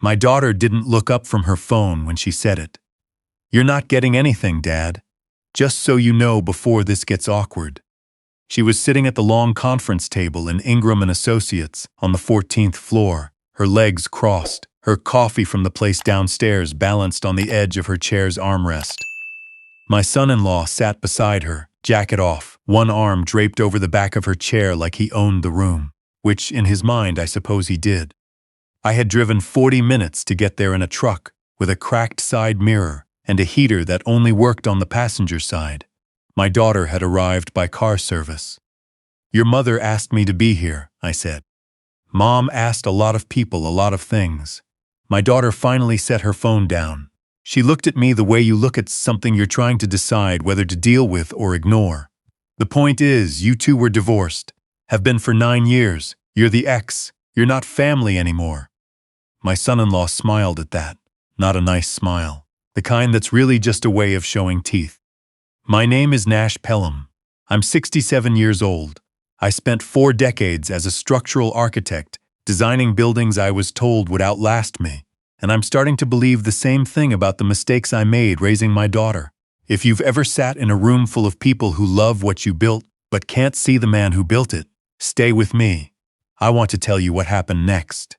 My daughter didn't look up from her phone when she said it. "You're not getting anything, Dad. Just so you know before this gets awkward." She was sitting at the long conference table in Ingram and Associates on the 14th floor, her legs crossed, her coffee from the place downstairs balanced on the edge of her chair's armrest. My son-in-law sat beside her, jacket off, one arm draped over the back of her chair like he owned the room, which in his mind I suppose he did. I had driven 40 minutes to get there in a truck with a cracked side mirror and a heater that only worked on the passenger side. My daughter had arrived by car service. "Your mother asked me to be here," I said. "Mom asked a lot of people a lot of things." My daughter finally set her phone down. She looked at me the way you look at something you're trying to decide whether to deal with or ignore. "The point is, you two were divorced. Have been for 9 years. You're the ex. You're not family anymore." My son-in-law smiled at that. Not a nice smile. The kind that's really just a way of showing teeth. "My name is Nash Pelham. I'm 67 years old. I spent 4 decades as a structural architect, designing buildings I was told would outlast me, and I'm starting to believe the same thing about the mistakes I made raising my daughter. If you've ever sat in a room full of people who love what you built but can't see the man who built it, stay with me. I want to tell you what happened next."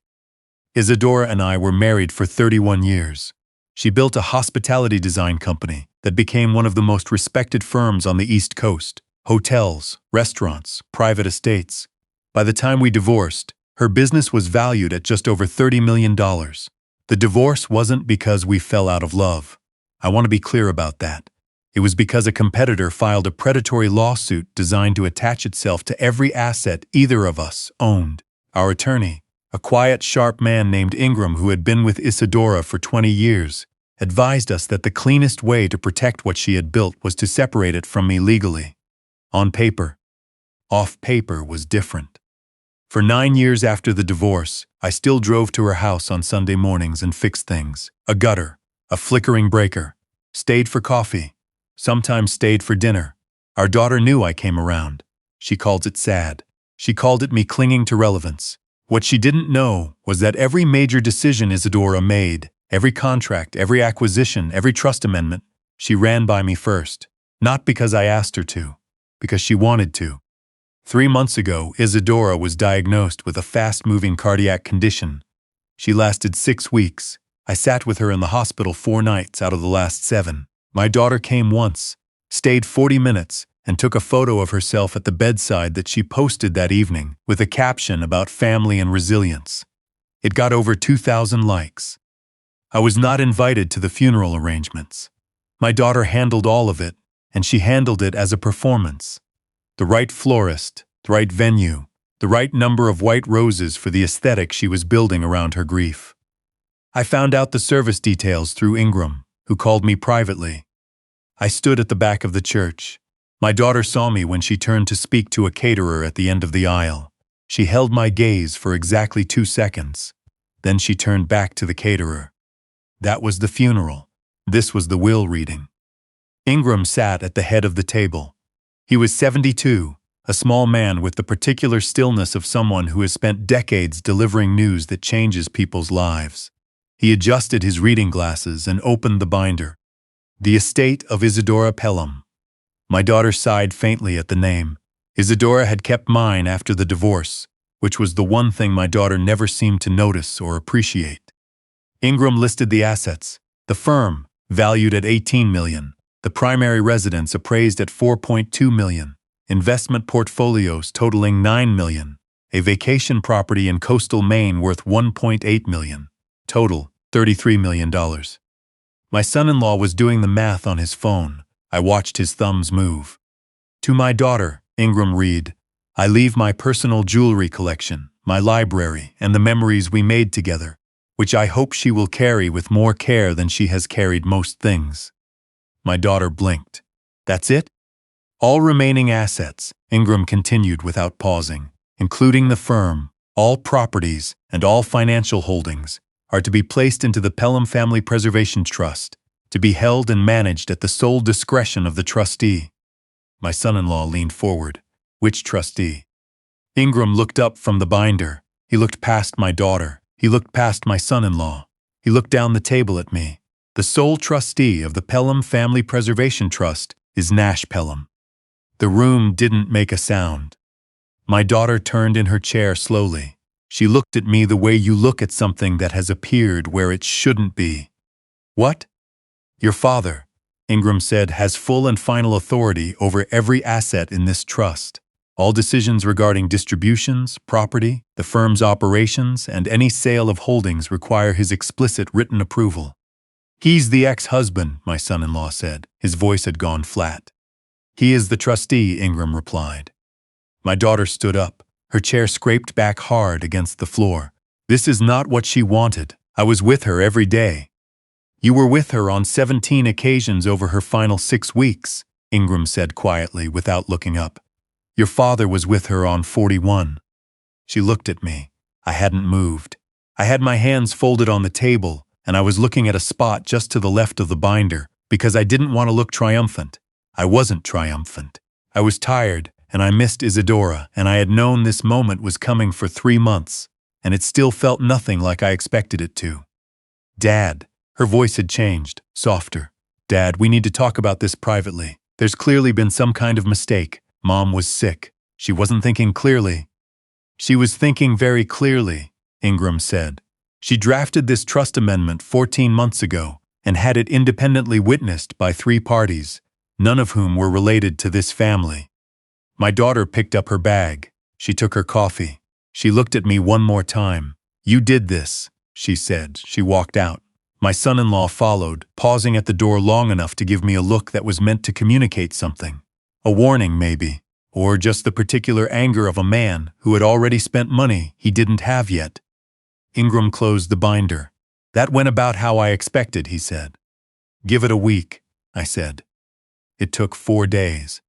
Isadora and I were married for 31 years. She built a hospitality design company that became one of the most respected firms on the East Coast. Hotels, restaurants, private estates. By the time we divorced, her business was valued at just over $30 million. The divorce wasn't because we fell out of love. I want to be clear about that. It was because a competitor filed a predatory lawsuit designed to attach itself to every asset either of us owned. Our attorney, a quiet, sharp man named Ingram who had been with Isadora for 20 years, advised us that the cleanest way to protect what she had built was to separate it from me legally. On paper. Off paper was different. For 9 years after the divorce, I still drove to her house on Sunday mornings and fixed things. A gutter, a flickering breaker. Stayed for coffee. Sometimes stayed for dinner. Our daughter knew I came around. She called it sad. She called it me clinging to relevance. What she didn't know was that every major decision Isadora made, every contract, every acquisition, every trust amendment, she ran by me first. Not because I asked her to, because she wanted to. 3 months ago, Isadora was diagnosed with a fast-moving cardiac condition. She lasted 6 weeks. I sat with her in the hospital 4 nights out of the last 7. My daughter came once, stayed 40 minutes, and took a photo of herself at the bedside that she posted that evening with a caption about family and resilience. It got over 2,000 likes. I was not invited to the funeral arrangements. My daughter handled all of it, and she handled it as a performance. The right florist, the right venue, the right number of white roses for the aesthetic she was building around her grief. I found out the service details through Ingram, who called me privately. I stood at the back of the church. My daughter saw me when she turned to speak to a caterer at the end of the aisle. She held my gaze for exactly 2 seconds. Then she turned back to the caterer. That was the funeral. This was the will reading. Ingram sat at the head of the table. He was 72, a small man with the particular stillness of someone who has spent decades delivering news that changes people's lives. He adjusted his reading glasses and opened the binder. The estate of Isadora Pelham. My daughter sighed faintly at the name. Isadora had kept mine after the divorce, which was the one thing my daughter never seemed to notice or appreciate. Ingram listed the assets. The firm, valued at $18 million. The primary residence appraised at $4.2 million. Investment portfolios totaling $9 million. A vacation property in coastal Maine worth $1.8 million. Total, $33 million. My son-in-law was doing the math on his phone. I watched his thumbs move. To my daughter, Ingram read, I leave my personal jewelry collection, my library, and the memories we made together, which I hope she will carry with more care than she has carried most things. My daughter blinked. That's it? All remaining assets, Ingram continued without pausing, including the firm, all properties, and all financial holdings, are to be placed into the Pelham Family Preservation Trust, to be held and managed at the sole discretion of the trustee. My son-in-law leaned forward. Which trustee? Ingram looked up from the binder. He looked past my daughter. He looked past my son-in-law. He looked down the table at me. The sole trustee of the Pelham Family Preservation Trust is Nash Pelham. The room didn't make a sound. My daughter turned in her chair slowly. She looked at me the way you look at something that has appeared where it shouldn't be. What? Your father, Ingram said, has full and final authority over every asset in this trust. All decisions regarding distributions, property, the firm's operations, and any sale of holdings require his explicit written approval. He's the ex-husband, my son-in-law said. His voice had gone flat. He is the trustee, Ingram replied. My daughter stood up. Her chair scraped back hard against the floor. This is not what she wanted. I was with her every day. You were with her on 17 occasions over her final 6 weeks, Ingram said quietly without looking up. Your father was with her on 41. She looked at me. I hadn't moved. I had my hands folded on the table, and I was looking at a spot just to the left of the binder because I didn't want to look triumphant. I wasn't triumphant. I was tired, and I missed Isadora, and I had known this moment was coming for 3 months, and it still felt nothing like I expected it to. Dad, her voice had changed, softer. Dad, we need to talk about this privately. There's clearly been some kind of mistake. Mom was sick. She wasn't thinking clearly. She was thinking very clearly, Ingram said. She drafted this trust amendment 14 months ago and had it independently witnessed by 3 parties, none of whom were related to this family. My daughter picked up her bag. She took her coffee. She looked at me one more time. You did this, she said. She walked out. My son-in-law followed, pausing at the door long enough to give me a look that was meant to communicate something. A warning, maybe, or just the particular anger of a man who had already spent money he didn't have yet. Ingram closed the binder. That went about how I expected, he said. Give it a week, I said. It took 4 days.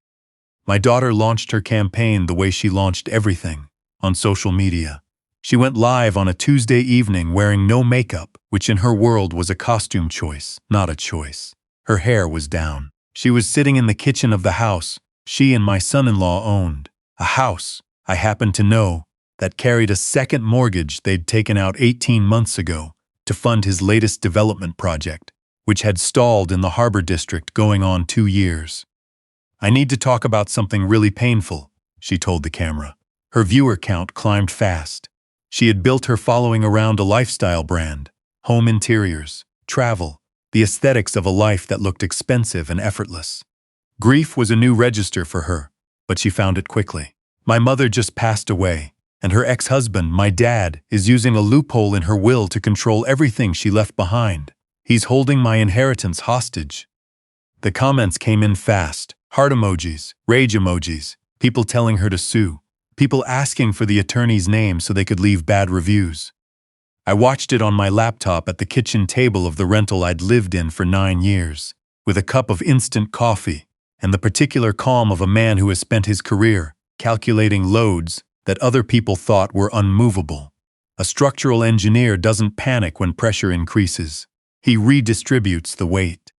My daughter launched her campaign the way she launched everything, on social media. She went live on a Tuesday evening wearing no makeup, which in her world was a costume choice, not a choice. Her hair was down. She was sitting in the kitchen of the house she and my son-in-law owned, a house, I happened to know, that carried a second mortgage they'd taken out 18 months ago to fund his latest development project, which had stalled in the Harbor District going on 2 years. I need to talk about something really painful, she told the camera. Her viewer count climbed fast. She had built her following around a lifestyle brand, home interiors, travel, the aesthetics of a life that looked expensive and effortless. Grief was a new register for her, but she found it quickly. My mother just passed away, and her ex-husband, my dad, is using a loophole in her will to control everything she left behind. He's holding my inheritance hostage. The comments came in fast. Heart emojis, rage emojis, people telling her to sue, people asking for the attorney's name so they could leave bad reviews. I watched it on my laptop at the kitchen table of the rental I'd lived in for 9 years, with a cup of instant coffee and the particular calm of a man who has spent his career calculating loads that other people thought were unmovable. A structural engineer doesn't panic when pressure increases. He redistributes the weight.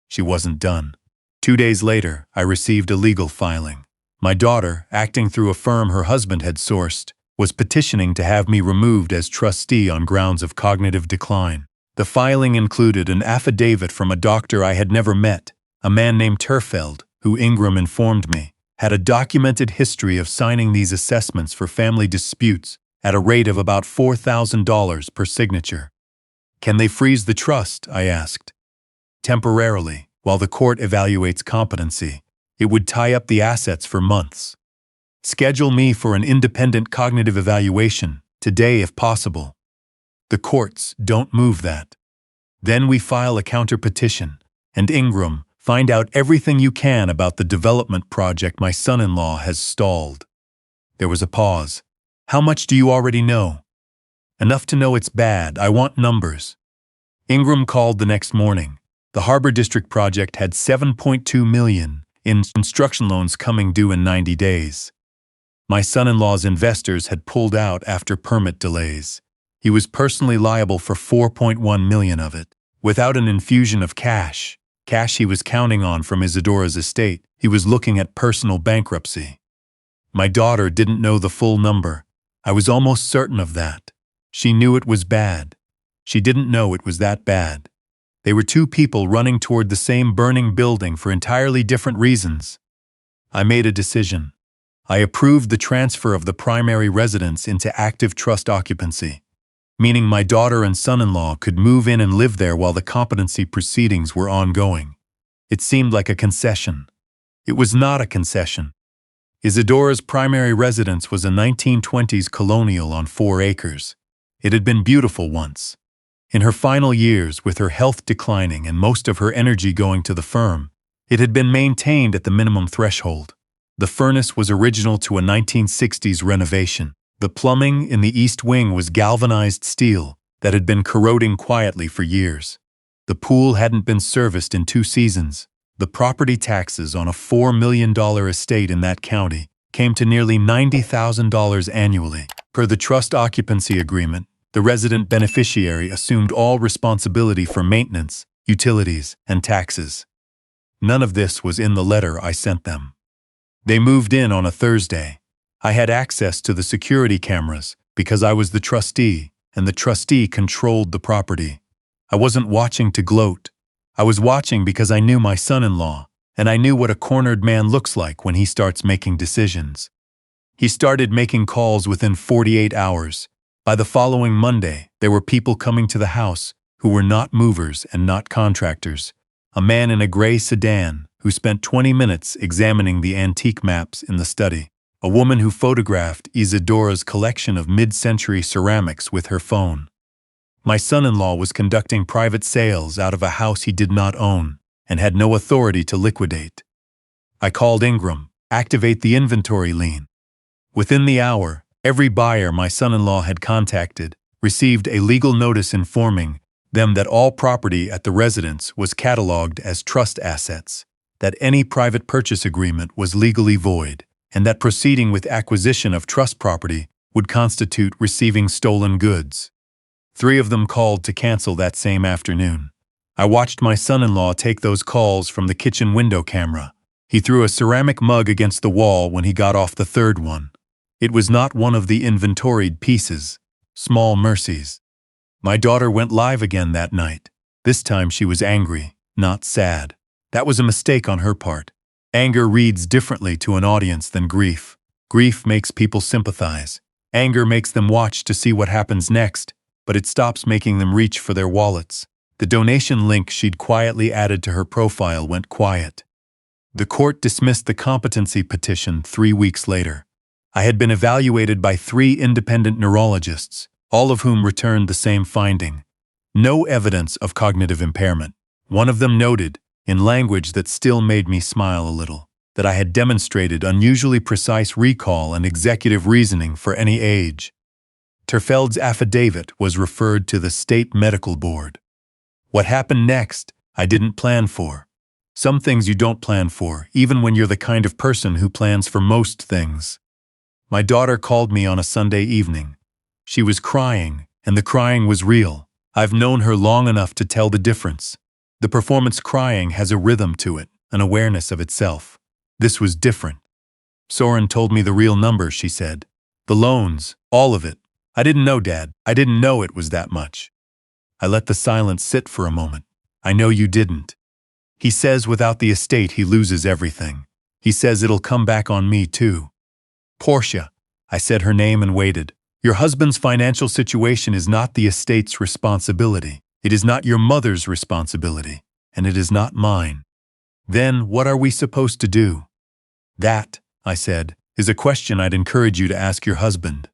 She wasn't done. 2 days later, I received a legal filing. My daughter, acting through a firm her husband had sourced, was petitioning to have me removed as trustee on grounds of cognitive decline. The filing included an affidavit from a doctor I had never met, a man named Turfeld, who Ingram informed me, had a documented history of signing these assessments for family disputes at a rate of about $4,000 per signature. Can they freeze the trust? I asked. Temporarily, while the court evaluates competency. It would tie up the assets for months. Schedule me for an independent cognitive evaluation, today if possible. The courts don't move that. Then we file a counter-petition, and Ingram, find out everything you can about the development project my son-in-law has stalled. There was a pause. How much do you already know? Enough to know it's bad. I want numbers. Ingram called the next morning. The Harbor District project had $7.2 million in construction loans coming due in 90 days. My son-in-law's investors had pulled out after permit delays. He was personally liable for $4.1 million of it. Without an infusion of cash he was counting on from Isadora's estate, he was looking at personal bankruptcy. My daughter didn't know the full number. I was almost certain of that. She knew it was bad. She didn't know it was that bad. They were two people running toward the same burning building for entirely different reasons. I made a decision. I approved the transfer of the primary residence into active trust occupancy, meaning my daughter and son-in-law could move in and live there while the competency proceedings were ongoing. It seemed like a concession. It was not a concession. Isadora's primary residence was a 1920s colonial on 4 acres. It had been beautiful once. In her final years, with her health declining and most of her energy going to the firm, it had been maintained at the minimum threshold. The furnace was original to a 1960s renovation. The plumbing in the east wing was galvanized steel that had been corroding quietly for years. The pool hadn't been serviced in 2 seasons. The property taxes on a $4 million estate in that county came to nearly $90,000 annually. Per the trust occupancy agreement, the resident beneficiary assumed all responsibility for maintenance, utilities, and taxes. None of this was in the letter I sent them. They moved in on a Thursday. I had access to the security cameras because I was the trustee, and the trustee controlled the property. I wasn't watching to gloat. I was watching because I knew my son-in-law, and I knew what a cornered man looks like when he starts making decisions. He started making calls within 48 hours. By the following Monday, there were people coming to the house who were not movers and not contractors. A man in a gray sedan who spent 20 minutes examining the antique maps in the study. A woman who photographed Isadora's collection of mid-century ceramics with her phone. My son-in-law was conducting private sales out of a house he did not own and had no authority to liquidate. I called Ingram, activate the inventory lien. Within the hour, every buyer my son-in-law had contacted received a legal notice informing them that all property at the residence was cataloged as trust assets, that any private purchase agreement was legally void, and that proceeding with acquisition of trust property would constitute receiving stolen goods. 3 of them called to cancel that same afternoon. I watched my son-in-law take those calls from the kitchen window camera. He threw a ceramic mug against the wall when he got off the 3rd one. It was not one of the inventoried pieces. Small mercies. My daughter went live again that night. This time she was angry, not sad. That was a mistake on her part. Anger reads differently to an audience than grief. Grief makes people sympathize. Anger makes them watch to see what happens next, but it stops making them reach for their wallets. The donation link she'd quietly added to her profile went quiet. The court dismissed the competency petition 3 weeks later. I had been evaluated by 3 independent neurologists, all of whom returned the same finding. No evidence of cognitive impairment. One of them noted, in language that still made me smile a little, that I had demonstrated unusually precise recall and executive reasoning for any age. Terfeld's affidavit was referred to the State Medical Board. What happened next, I didn't plan for. Some things you don't plan for, even when you're the kind of person who plans for most things. My daughter called me on a Sunday evening. She was crying, and the crying was real. I've known her long enough to tell the difference. The performance crying has a rhythm to it, an awareness of itself. This was different. Soren told me the real number, she said. The loans, all of it. I didn't know, Dad. I didn't know it was that much. I let the silence sit for a moment. I know you didn't. He says without the estate he loses everything. He says it'll come back on me too. Portia, I said her name and waited. Your husband's financial situation is not the estate's responsibility. It is not your mother's responsibility, and it is not mine. Then what are we supposed to do? That, I said, is a question I'd encourage you to ask your husband.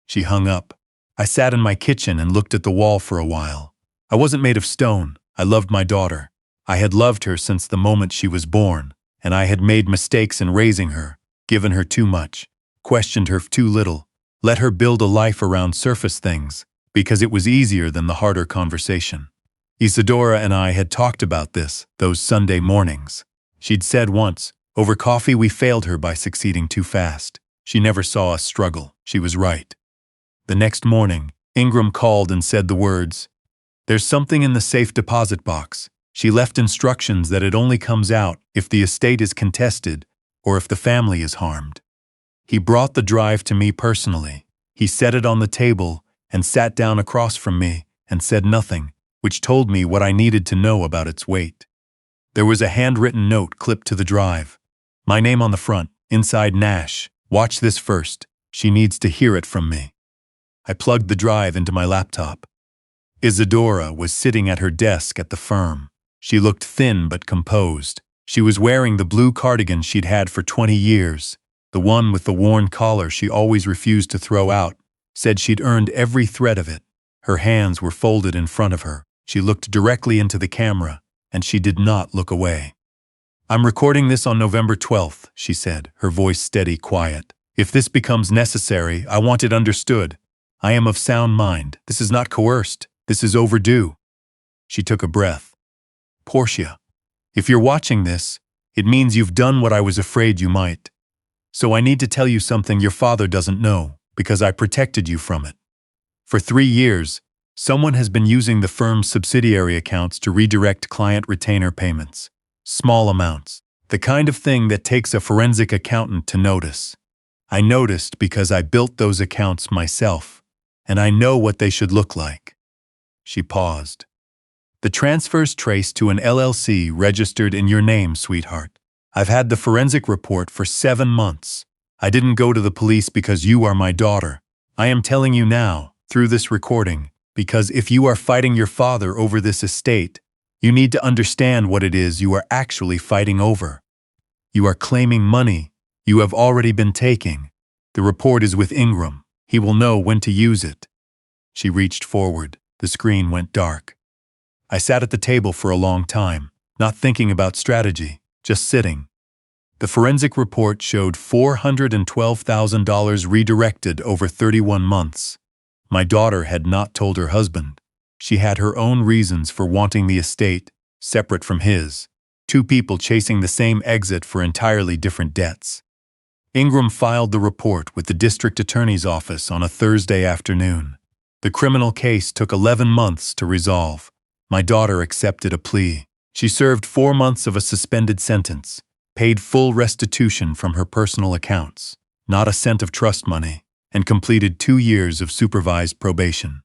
She hung up. I sat in my kitchen and looked at the wall for a while. I wasn't made of stone. I loved my daughter. I had loved her since the moment she was born, and I had made mistakes in raising her, given her too much, questioned her too little, let her build a life around surface things, because it was easier than the harder conversation. Isadora and I had talked about this those Sunday mornings. She'd said once, over coffee we failed her by succeeding too fast. She never saw us struggle. She was right. The next morning, Ingram called and said the words, "There's something in the safe deposit box." She left instructions that it only comes out if the estate is contested or if the family is harmed. He brought the drive to me personally. He set it on the table and sat down across from me and said nothing, which told me what I needed to know about its weight. There was a handwritten note clipped to the drive. My name on the front, inside Nash. Watch this first. She needs to hear it from me. I plugged the drive into my laptop. Isadora was sitting at her desk at the firm. She looked thin but composed. She was wearing the blue cardigan she'd had for 20 years, the one with the worn collar she always refused to throw out, said she'd earned every thread of it. Her hands were folded in front of her. She looked directly into the camera, and she did not look away. I'm recording this on November 12th, she said, her voice steady, quiet. If this becomes necessary, I want it understood. I am of sound mind. This is not coerced. This is overdue. She took a breath. Portia, if you're watching this, it means you've done what I was afraid you might. So I need to tell you something your father doesn't know, because I protected you from it. For 3 years, someone has been using the firm's subsidiary accounts to redirect client retainer payments. Small amounts. The kind of thing that takes a forensic accountant to notice. I noticed because I built those accounts myself, and I know what they should look like. She paused. The transfer's traced to an LLC registered in your name, sweetheart. I've had the forensic report for 7 months. I didn't go to the police because you are my daughter. I am telling you now, through this recording, because if you are fighting your father over this estate, you need to understand what it is you are actually fighting over. You are claiming money you have already been taking. The report is with Ingram. He will know when to use it. She reached forward. The screen went dark. I sat at the table for a long time, not thinking about strategy, just sitting. The forensic report showed $412,000 redirected over 31 months. My daughter had not told her husband. She had her own reasons for wanting the estate, separate from his. 2 people chasing the same exit for entirely different debts. Ingram filed the report with the district attorney's office on a Thursday afternoon. The criminal case took 11 months to resolve. My daughter accepted a plea. She served 4 months of a suspended sentence, paid full restitution from her personal accounts, not a cent of trust money, and completed 2 years of supervised probation.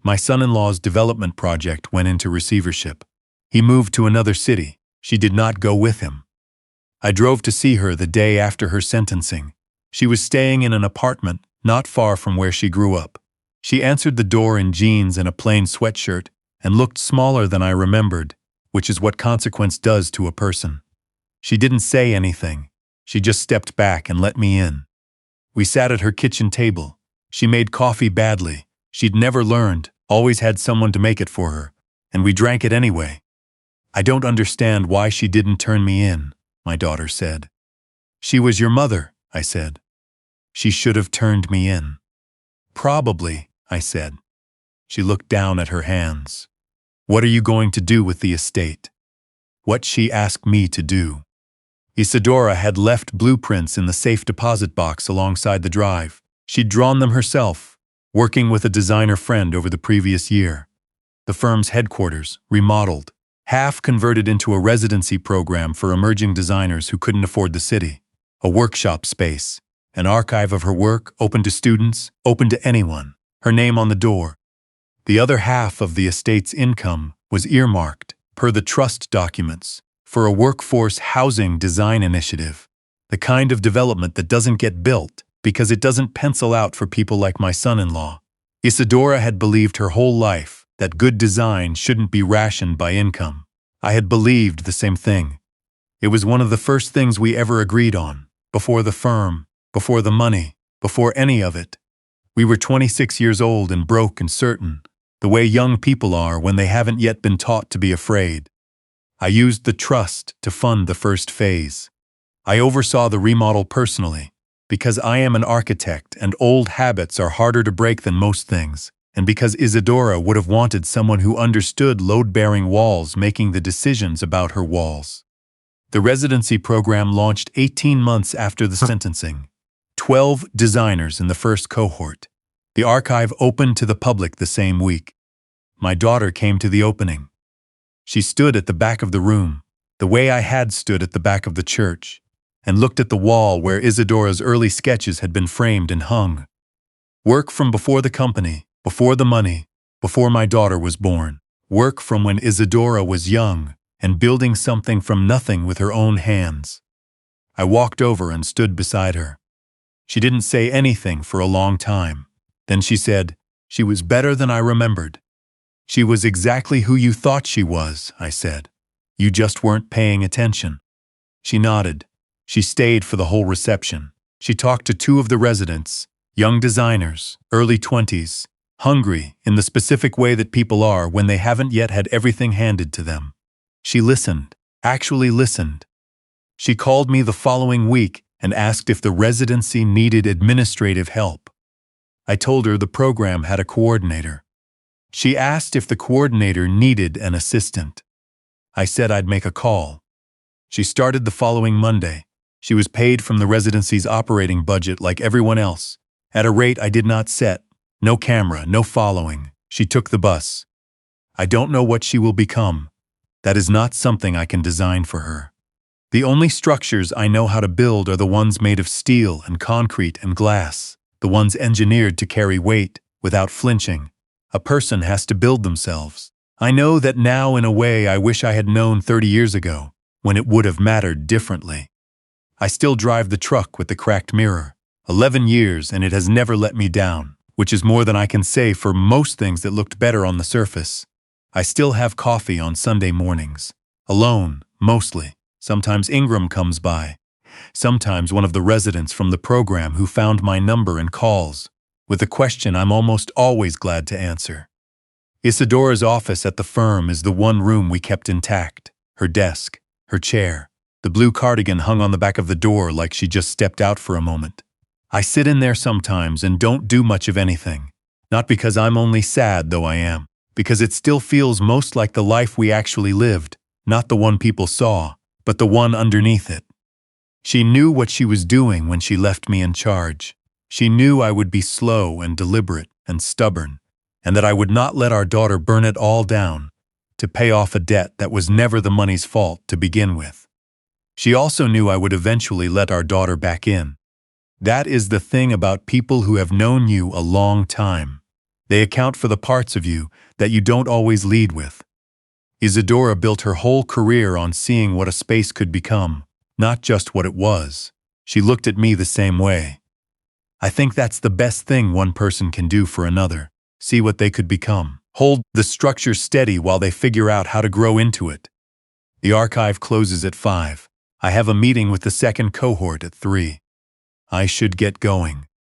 My son-in-law's development project went into receivership. He moved to another city. She did not go with him. I drove to see her the day after her sentencing. She was staying in an apartment not far from where she grew up. She answered the door in jeans and a plain sweatshirt and looked smaller than I remembered, which is what consequence does to a person. She didn't say anything. She just stepped back and let me in. We sat at her kitchen table. She made coffee badly. She'd never learned, always had someone to make it for her, and we drank it anyway. I don't understand why she didn't turn me in, my daughter said. She was your mother, I said. She should have turned me in. Probably, I said. She looked down at her hands. What are you going to do with the estate? What she asked me to do. Isadora had left blueprints in the safe deposit box alongside the drive. She'd drawn them herself, working with a designer friend over the previous year. The firm's headquarters, remodeled, half converted into a residency program for emerging designers who couldn't afford the city. A workshop space, an archive of her work, open to students, open to anyone, her name on the door. The other half of the estate's income was earmarked, per the trust documents, for a workforce housing design initiative, the kind of development that doesn't get built because it doesn't pencil out for people like my son-in-law. Isadora had believed her whole life that good design shouldn't be rationed by income. I had believed the same thing. It was one of the first things we ever agreed on, before the firm, before the money, before any of it. We were 26 years old and broke and certain, the way young people are when they haven't yet been taught to be afraid. I used the trust to fund the first phase. I oversaw the remodel personally, because I am an architect and old habits are harder to break than most things, and because Isadora would have wanted someone who understood load-bearing walls making the decisions about her walls. The residency program launched 18 months after the sentencing. 12 designers in the first cohort. The archive opened to the public the same week. My daughter came to the opening. She stood at the back of the room, the way I had stood at the back of the church, and looked at the wall where Isadora's early sketches had been framed and hung. Work from before the company, Before the money, before my daughter was born. Work from when Isadora was young, and building something from nothing with her own hands. I walked over and stood beside her. She didn't say anything for a long time. Then she said, "She was better than I remembered." "She was exactly who you thought she was," I said. "You just weren't paying attention." She nodded. She stayed for the whole reception. She talked to two of the residents, young designers, early 20s, hungry in the specific way that people are when they haven't yet had everything handed to them. She listened, actually listened. She called me the following week and asked if the residency needed administrative help. I told her the program had a coordinator. She asked if the coordinator needed an assistant. I said I'd make a call. She started the following Monday. She was paid from the residency's operating budget like everyone else, at a rate I did not set. No camera, no following. She took the bus. I don't know what she will become. That is not something I can design for her. The only structures I know how to build are the ones made of steel and concrete and glass, the ones engineered to carry weight without flinching. A person has to build themselves. I know that now in a way I wish I had known 30 years ago, when it would have mattered differently. I still drive the truck with the cracked mirror. 11 years and it has never let me down, which is more than I can say for most things that looked better on the surface. I still have coffee on Sunday mornings. Alone, mostly. Sometimes Ingram comes by. Sometimes one of the residents from the program who found my number and calls, with a question I'm almost always glad to answer. Isadora's office at the firm is the one room we kept intact. Her desk, her chair, the blue cardigan hung on the back of the door like she just stepped out for a moment. I sit in there sometimes and don't do much of anything. Not because I'm only sad, though I am, because it still feels most like the life we actually lived, not the one people saw, but the one underneath it. She knew what she was doing when she left me in charge. She knew I would be slow and deliberate and stubborn, and that I would not let our daughter burn it all down to pay off a debt that was never the money's fault to begin with. She also knew I would eventually let our daughter back in. That is the thing about people who have known you a long time. They account for the parts of you that you don't always lead with. Isadora built her whole career on seeing what a space could become, not just what it was. She looked at me the same way. I think that's the best thing one person can do for another. See what they could become. Hold the structure steady while they figure out how to grow into it. The archive closes at 5. I have a meeting with the second cohort at 3. I should get going.